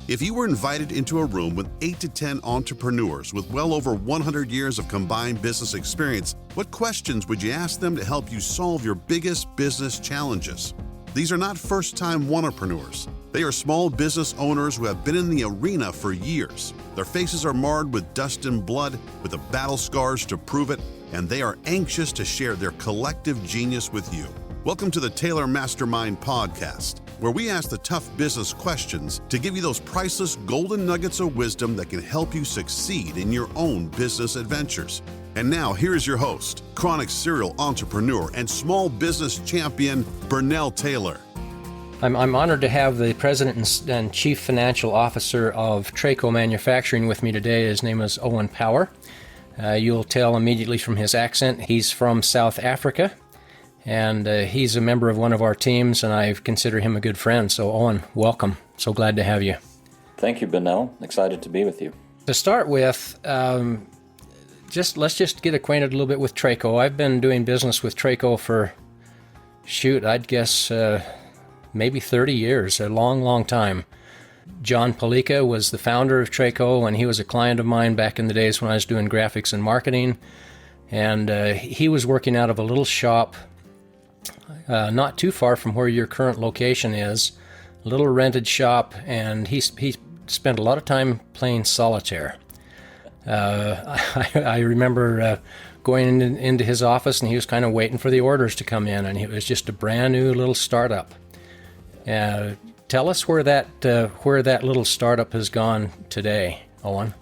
If you were invited into a room with 8 to 10 entrepreneurs with well over 100 years of combined business experience, what questions would you ask them to help you solve your biggest business challenges? These are not first-time entrepreneurs. They are small business owners who have been in the arena for years. Their faces are marred with dust and blood, with the battle scars to prove it, and they are anxious to share their collective genius with you. Welcome to the Taylor Mastermind Podcast, where we ask the tough business questions to give you those priceless golden nuggets of wisdom that can help you succeed in your own business adventures. And now, here's your host, chronic serial entrepreneur and small business champion, Bernell Taylor. I'm honored to have the President and Chief Financial Officer of Traco Manufacturing with me today. His name is Owen Power. You'll tell immediately from his accent, he's from South Africa. And he's a member of one of our teams, and I consider him a good friend. So, Owen, welcome. So glad to have you. Thank you, Bernell. Excited to be with you. To start with, let's just get acquainted a little bit with Traco. I've been doing business with Traco for, I'd guess maybe 30 years, a long, long time. John Palika was the founder of Traco, and he was a client of mine back in the days when I was doing graphics and marketing. And he was working out of a little shop not too far from where your current location is, a little rented shop, and he spent a lot of time playing solitaire. I remember going into his office, and he was kind of waiting for the orders to come in, and it was just a brand new little startup. Tell us where that little startup has gone today, Owen.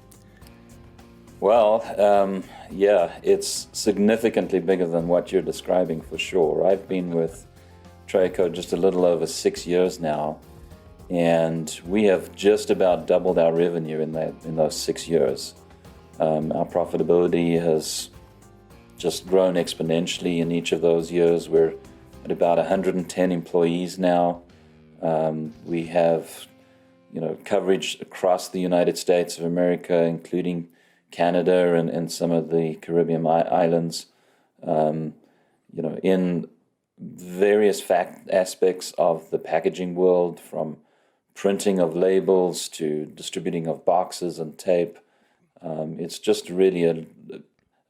Well, yeah, it's significantly bigger than what you're describing for sure. I've been with Traco just a little over 6 years now, and we have just about doubled our revenue in those 6 years. Our profitability has just grown exponentially in each of those years. We're at about 110 employees now. We have, coverage across the United States of America, including Canada and some of the Caribbean islands, in various aspects of the packaging world, from printing of labels to distributing of boxes and tape. It's just really a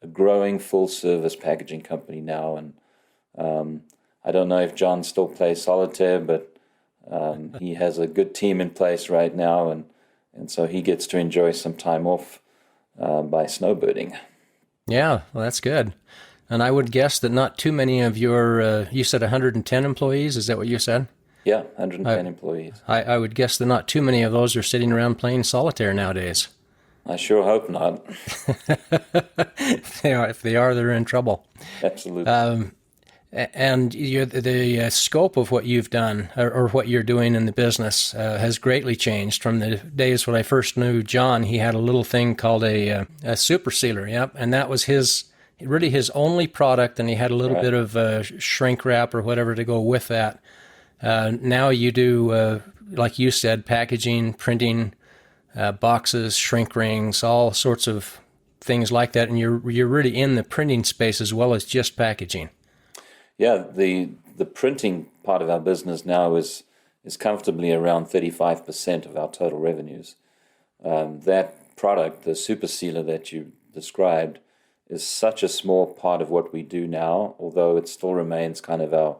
growing full-service packaging company now. And I don't know if John still plays solitaire, but he has a good team in place right now, and so he gets to enjoy some time off by snowbirding. Yeah, well, that's good. And I would guess that not too many of your, you said 110 employees, is that what you said? Yeah, 110 employees. I would guess that not too many of those are sitting around playing solitaire nowadays. I sure hope not. If they are, they're in trouble. Absolutely. And the scope of what you've done or what you're doing in the business has greatly changed from the days when I first knew John. He had a little thing called a super sealer, yep, and that was his only product, and he had a little bit of shrink wrap or whatever to go with that. Now you do, like you said, packaging, printing, boxes, shrink rings, all sorts of things like that, and you're really in the printing space as well as just packaging. Yeah, the printing part of our business now is comfortably around 35% of our total revenues. That product, the super sealer that you described, is such a small part of what we do now, although it still remains kind of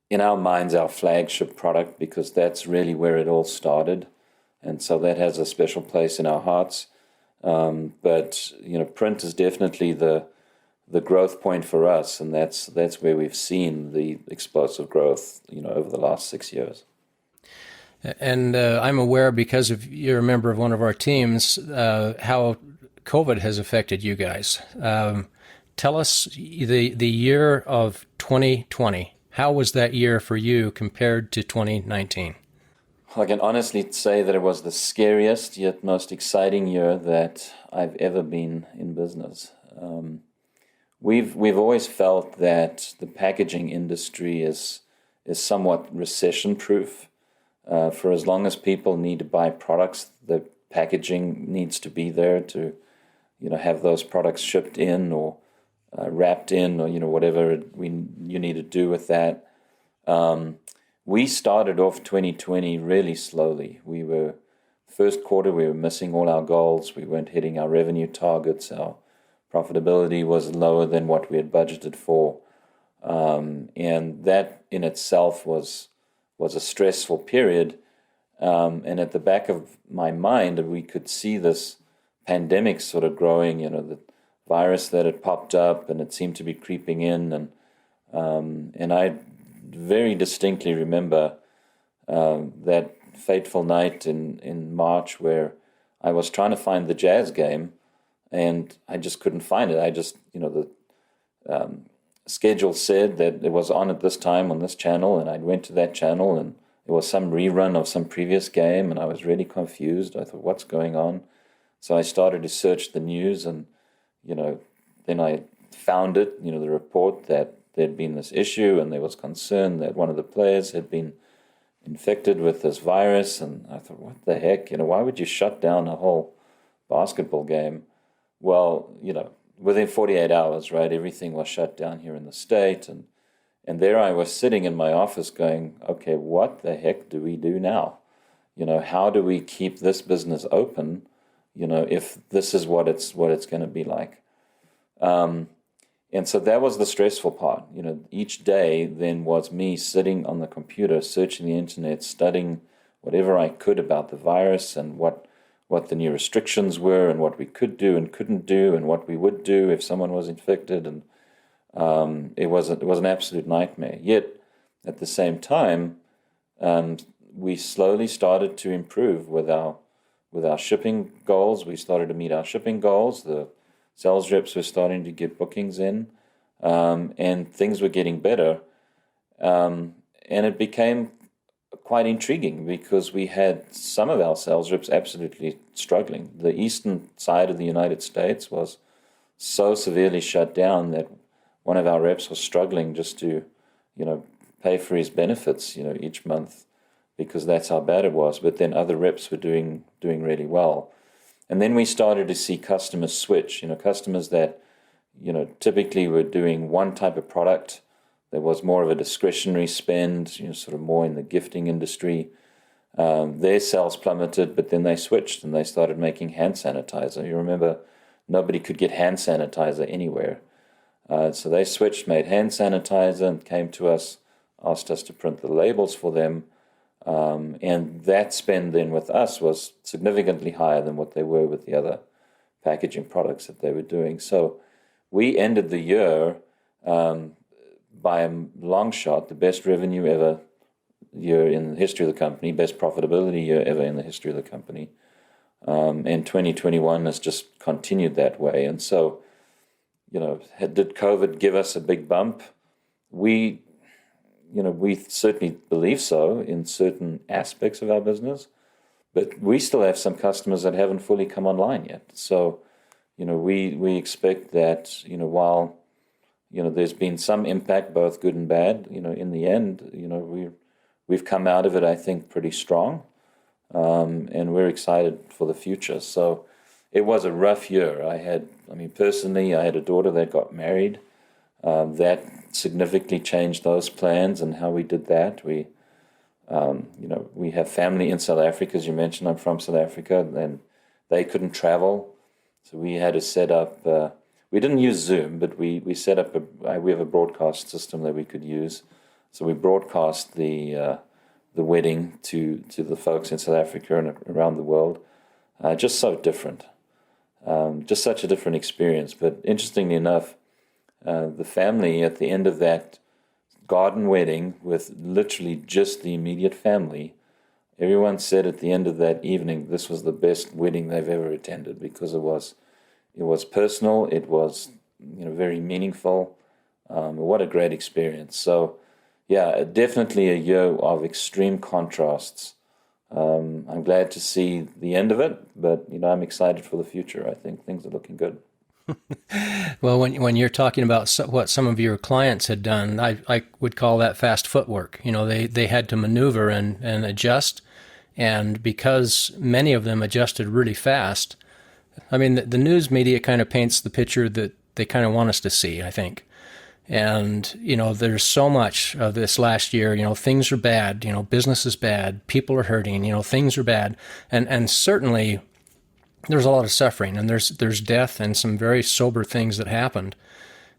in our minds, our flagship product, because that's really where it all started. And so that has a special place in our hearts. But print is definitely the growth point for us, and that's where we've seen the explosive growth, over the last 6 years. And I'm aware, because you're a member of one of our teams, how COVID has affected you guys. Tell us the year of 2020. How was that year for you compared to 2019? I can honestly say that it was the scariest yet most exciting year that I've ever been in business. We've always felt that the packaging industry is somewhat recession-proof. For as long as people need to buy products, the packaging needs to be there to, have those products shipped in or wrapped in, or whatever you need to do with that. We started off 2020 really slowly. We were First quarter, we were missing all our goals. We weren't hitting our revenue targets. Our profitability was lower than what we had budgeted for. And that in itself was a stressful period. And at the back of my mind, we could see this pandemic sort of growing, the virus that had popped up, and it seemed to be creeping in. And I very distinctly remember that fateful night in March where I was trying to find the Jazz game, and I just couldn't find it. I just, the schedule said that it was on at this time on this channel, and I went to that channel, and it was some rerun of some previous game, and I was really confused. I thought, what's going on? So I started to search the news, and, then I found it, the report that there'd been this issue, and there was concern that one of the players had been infected with this virus. And I thought, what the heck? Why would you shut down a whole basketball game? Well, within 48 hours, right, everything was shut down here in the state. And there I was sitting in my office going, okay, what the heck do we do now? How do we keep this business open, if this is what it's going to be like? And so that was the stressful part. Each day then was me sitting on the computer, searching the internet, studying whatever I could about the virus and what the new restrictions were and what we could do and couldn't do and what we would do if someone was infected. And it was an absolute nightmare. Yet at the same time, we slowly started to improve with our shipping goals. We started to meet our shipping goals. The sales reps were starting to get bookings in, and things were getting better. And it became quite intriguing because we had some of our sales reps absolutely struggling. The eastern side of the United States was so severely shut down that one of our reps was struggling just to, pay for his benefits, each month, because that's how bad it was. But then other reps were doing really well. And then we started to see customers switch, customers that, typically were doing one type of product. There was more of a discretionary spend, sort of more in the gifting industry. Their sales plummeted, but then they switched and they started making hand sanitizer. You remember, nobody could get hand sanitizer anywhere. So they switched, made hand sanitizer, and came to us, asked us to print the labels for them. And that spend then with us was significantly higher than what they were with the other packaging products that they were doing. So we ended the year by a long shot, the best revenue ever year in the history of the company, best profitability year ever in the history of the company. And 2021 has just continued that way. And so, did COVID give us a big bump? We certainly believe so in certain aspects of our business, but we still have some customers that haven't fully come online yet. So, we expect that, while, there's been some impact, both good and bad, in the end, we've come out of it, I think, pretty strong, and we're excited for the future. So it was a rough year. Personally, I had a daughter that got married. That significantly changed those plans and how we did that. We have family in South Africa, as you mentioned. I'm from South Africa, and they couldn't travel, so we had to set up. We didn't use Zoom, but we set up we have a broadcast system that we could use. So we broadcast the wedding to the folks in South Africa and around the world. Just so different, just such a different experience. But interestingly enough, the family at the end of that garden wedding with literally just the immediate family, everyone said at the end of that evening, this was the best wedding they've ever attended, because it was personal, it was very meaningful. What a great experience. So yeah, definitely a year of extreme contrasts. I'm glad to see the end of it, but I'm excited for the future. I think things are looking good. Well, when you're talking about what some of your clients had done, I would call that fast footwork. They had to maneuver and adjust, and because many of them adjusted really fast, the news media kind of paints the picture that they kind of want us to see, I think. And, there's so much of this last year, things are bad, business is bad, people are hurting, things are bad. And certainly there's a lot of suffering, and there's death and some very sober things that happened.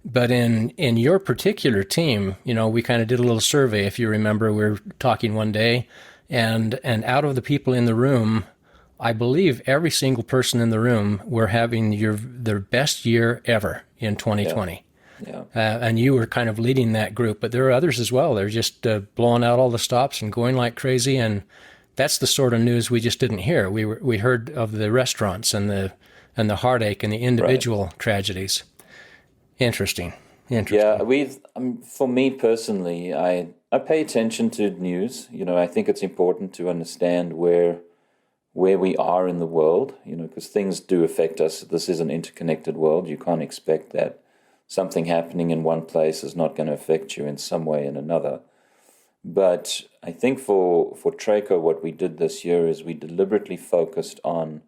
But in your particular team, we kind of did a little survey. If you remember, we were talking one day, and out of the people in the room, I believe every single person in the room were having their best year ever in 2020. Yeah. And you were kind of leading that group, but there are others as well. They're just blowing out all the stops and going like crazy. And that's the sort of news we just didn't hear. We heard of the restaurants and the heartache and the individual tragedies. Interesting. Yeah, for me personally, I pay attention to news. I think it's important to understand where we are in the world, because things do affect us. This is an interconnected world. You can't expect that something happening in one place is not going to affect you in some way in another. But I think for Traco, what we did this year is we deliberately focused on,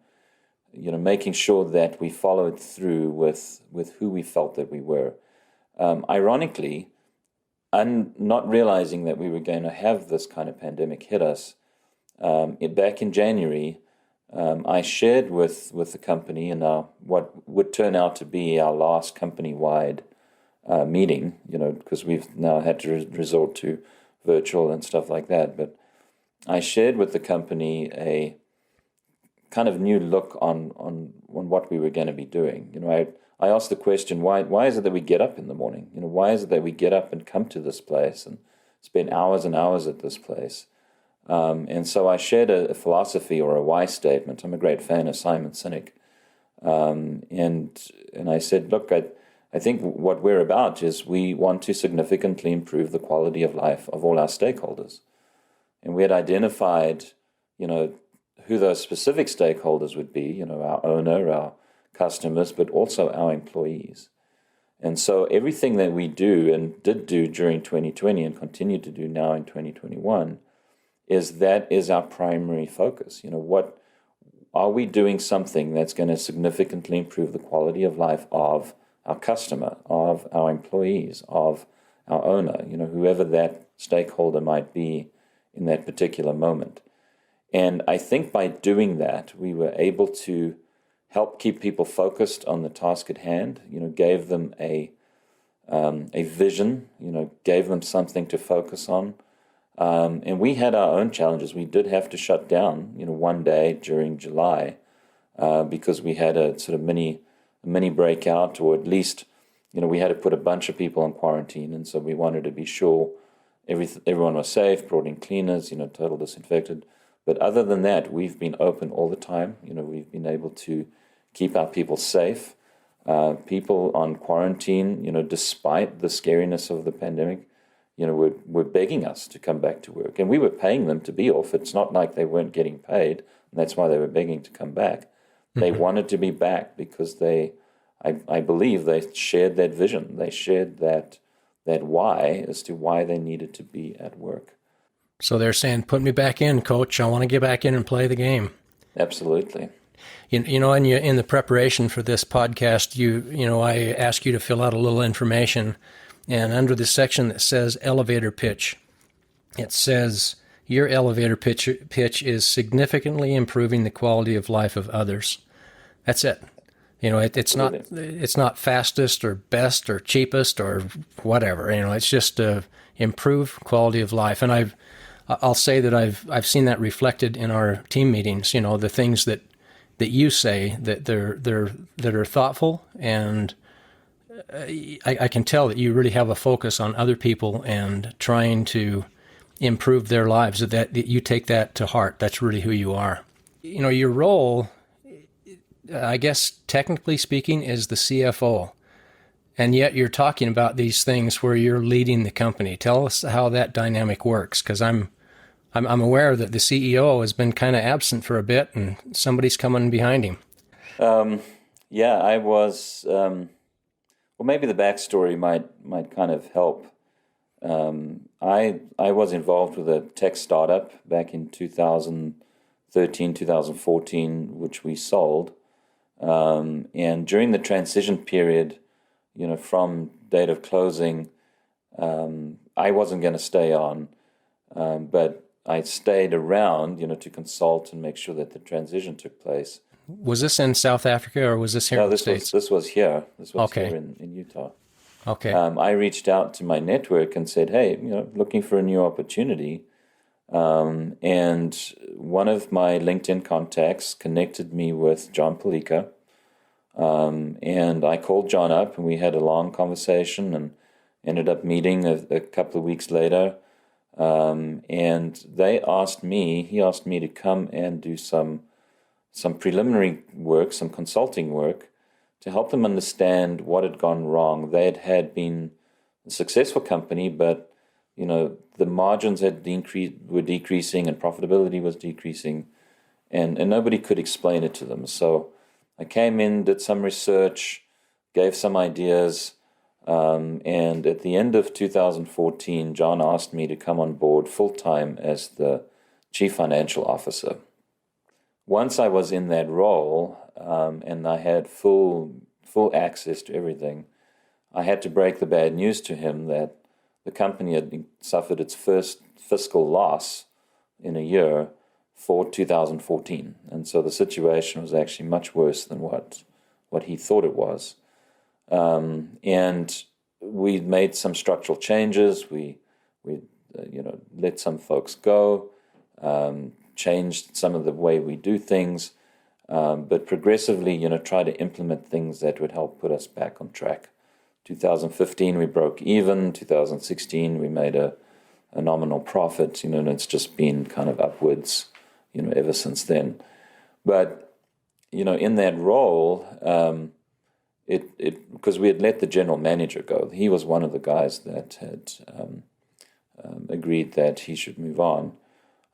making sure that we followed through with who we felt that we were. Ironically, and not realizing that we were going to have this kind of pandemic hit us, back in January, I shared with the company in what would turn out to be our last company-wide meeting, because we've now had to resort to virtual and stuff like that. But I shared with the company a kind of new look on what we were going to be doing. I asked the question, why is it that we get up in the morning? Why is it that we get up and come to this place and spend hours and hours at this place? And so I shared a philosophy or a why statement. I'm a great fan of Simon Sinek. And I said, look, I think what we're about is we want to significantly improve the quality of life of all our stakeholders. And we had identified, who those specific stakeholders would be, our owner, our customers, but also our employees. And so everything that we do and did do during 2020 and continue to do now in 2021 is our primary focus. What are we doing something that's going to significantly improve the quality of life of our customer, of our employees, of our owner, whoever that stakeholder might be in that particular moment. And I think by doing that, we were able to help keep people focused on the task at hand, gave them a vision, gave them something to focus on. And we had our own challenges. We did have to shut down, one day during July because we had a sort of mini breakout, or at least, we had to put a bunch of people on quarantine. And so we wanted to be sure everyone was safe, brought in cleaners, total disinfected. But other than that, we've been open all the time. We've been able to keep our people safe. People on quarantine, despite the scariness of the pandemic, were begging us to come back to work. And we were paying them to be off. It's not like they weren't getting paid, and that's why they were begging to come back. They wanted to be back because I believe they shared that vision. They shared that why as to why they needed to be at work. So they're saying, put me back in, coach. I want to get back in and play the game. Absolutely. In the preparation for this podcast, I ask you to fill out a little information. And under the section that says elevator pitch, it says your elevator pitch is significantly improving the quality of life of others. That's it. It's not fastest or best or cheapest or whatever. It's just improve quality of life. And I'll say that I've seen that reflected in our team meetings. The things that you say that are thoughtful, and I can tell that you really have a focus on other people and trying to improve their lives. That you take that to heart. That's really who you are. Your role, I guess technically speaking, is the CFO. And yet you're talking about these things where you're leading the company. Tell us how that dynamic works, because I'm aware that the CEO has been kind of absent for a bit, and somebody's coming behind him. I was. Well, maybe the backstory might kind of help. I was involved with a tech startup back in 2013, 2014, which we sold. And during the transition period, from date of closing, I wasn't going to stay on, but I stayed around, to consult and make sure that the transition took place. Was this in South Africa or was this here in the States? This was here. This was Okay. here in Utah. Okay. I reached out to my network and said, hey, looking for a new opportunity. And one of my LinkedIn contacts connected me with John Palika. And I called John up and we had a long conversation and ended up meeting a couple of weeks later. And he asked me to come and do some preliminary work, some consulting work, to help them understand what had gone wrong. They had been a successful company, but the margins were decreasing and profitability was decreasing, and nobody could explain it to them. So I came in, did some research, gave some ideas, and at the end of 2014, John asked me to come on board full-time as the Chief Financial Officer. Once I was in that role, and I had full access to everything, I had to break the bad news to him that the company had suffered its first fiscal loss in a year for 2014. And so the situation was actually much worse than what he thought it was. And we made some structural changes. We let some folks go, changed some of the way we do things, but progressively, try to implement things that would help put us back on track. 2015, we broke even. 2016, we made a nominal profit, and it's just been kind of upwards, ever since then. But, in that role, because we had let the general manager go. He was one of the guys that had agreed that he should move on.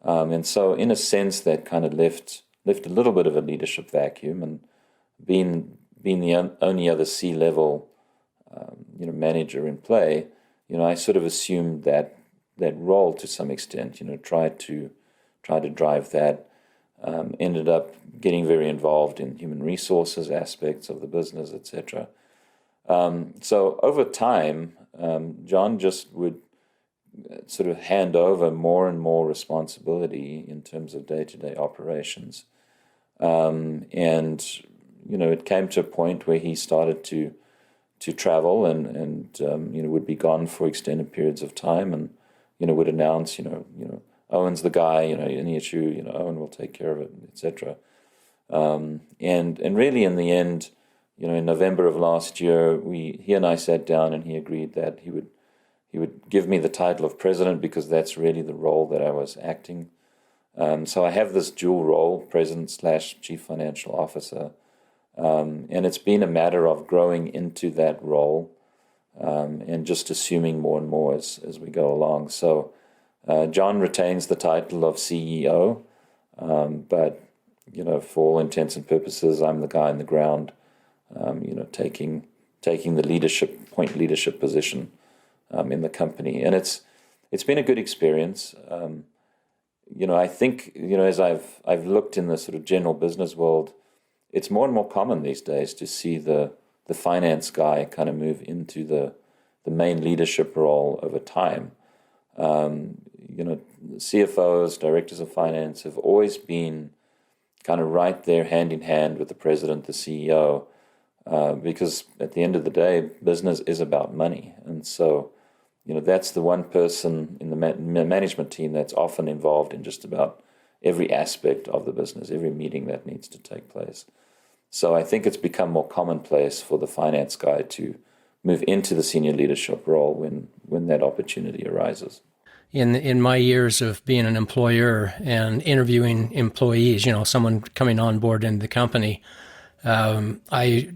And so, in a sense, that kind of left a little bit of a leadership vacuum, and being the only other C-level manager in play, I sort of assumed that role to some extent, tried to drive that, ended up getting very involved in human resources aspects of the business, etc. So over time, John just would sort of hand over more and more responsibility in terms of day-to-day operations. And, it came to a point where he started to travel and would be gone for extended periods of time and, would announce, Owen's the guy, any issue, Owen will take care of it, etc. And really in the end, in November of last year, he and I sat down and he agreed that he would give me the title of president because that's really the role that I was acting. So I have this dual role, president/chief financial officer. And it's been a matter of growing into that role and just assuming more and more as we go along. So John retains the title of CEO, but, for all intents and purposes, I'm the guy on the ground, taking the leadership position in the company. And it's been a good experience. I think, as I've looked in the sort of general business world, it's more and more common these days to see the finance guy kind of move into the main leadership role over time. CFOs, directors of finance have always been kind of right there hand in hand with the president, the CEO, because at the end of the day, business is about money. And so, that's the one person in the management team that's often involved in just about every aspect of the business, every meeting that needs to take place. So I think it's become more commonplace for the finance guy to move into the senior leadership role when that opportunity arises. In my years of being an employer and interviewing employees, someone coming on board in the company, I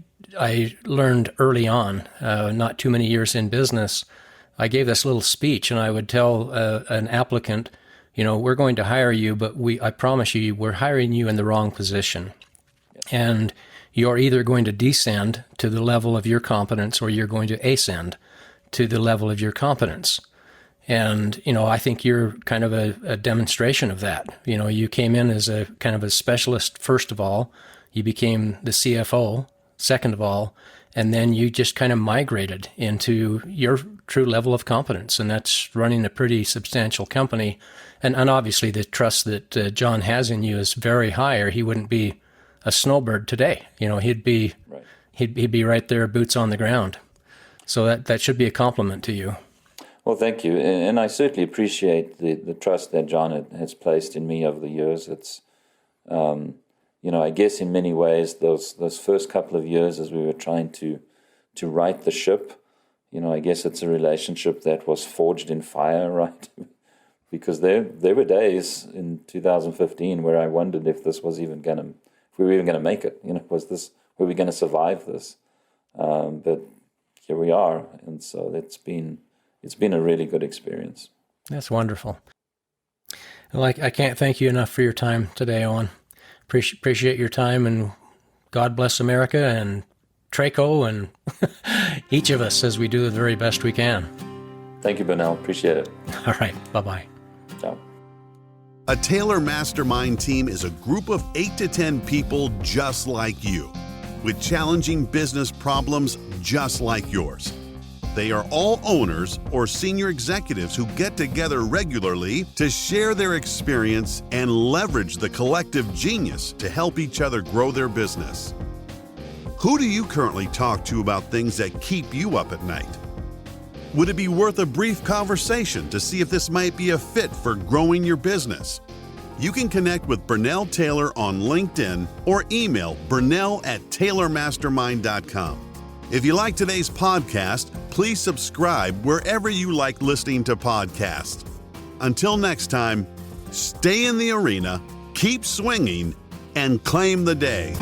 learned early on, not too many years in business, I gave this little speech and I would tell an applicant, we're going to hire you, but I promise you, we're hiring you in the wrong position. And you're either going to descend to the level of your competence or you're going to ascend to the level of your competence. And, I think you're kind of a demonstration of that. You came in as a kind of a specialist, first of all. You became the CFO, second of all. And then you just kind of migrated into your true level of competence. And that's running a pretty substantial company. And obviously the trust that John has in you is very high, or he wouldn't be a snowbird today. He'd be Right. he'd be right there, boots on the ground. So that should be a compliment to you. Well, thank you. And I certainly appreciate the trust that John has placed in me over the years. It's, I guess in many ways, those first couple of years as we were trying to right the ship, I guess it's a relationship that was forged in fire, right? Because there were days in 2015 where I wondered if we were even going to make it. Were we going to survive this? But here we are, and so it's been a really good experience. That's wonderful. Well, I can't thank you enough for your time today, Owen. Appreciate your time, and God bless America and Traco and each of us as we do the very best we can. Thank you, Bernell. Appreciate it. All right. Bye-bye. Ciao. A Taylor Mastermind team is a group of 8 to 10 people just like you, with challenging business problems just like yours. They are all owners or senior executives who get together regularly to share their experience and leverage the collective genius to help each other grow their business. Who do you currently talk to about things that keep you up at night? Would it be worth a brief conversation to see if this might be a fit for growing your business? You can connect with Bernell Taylor on LinkedIn or email bernell@taylormastermind.com. If you like today's podcast, please subscribe wherever you like listening to podcasts. Until next time, stay in the arena, keep swinging, and claim the day.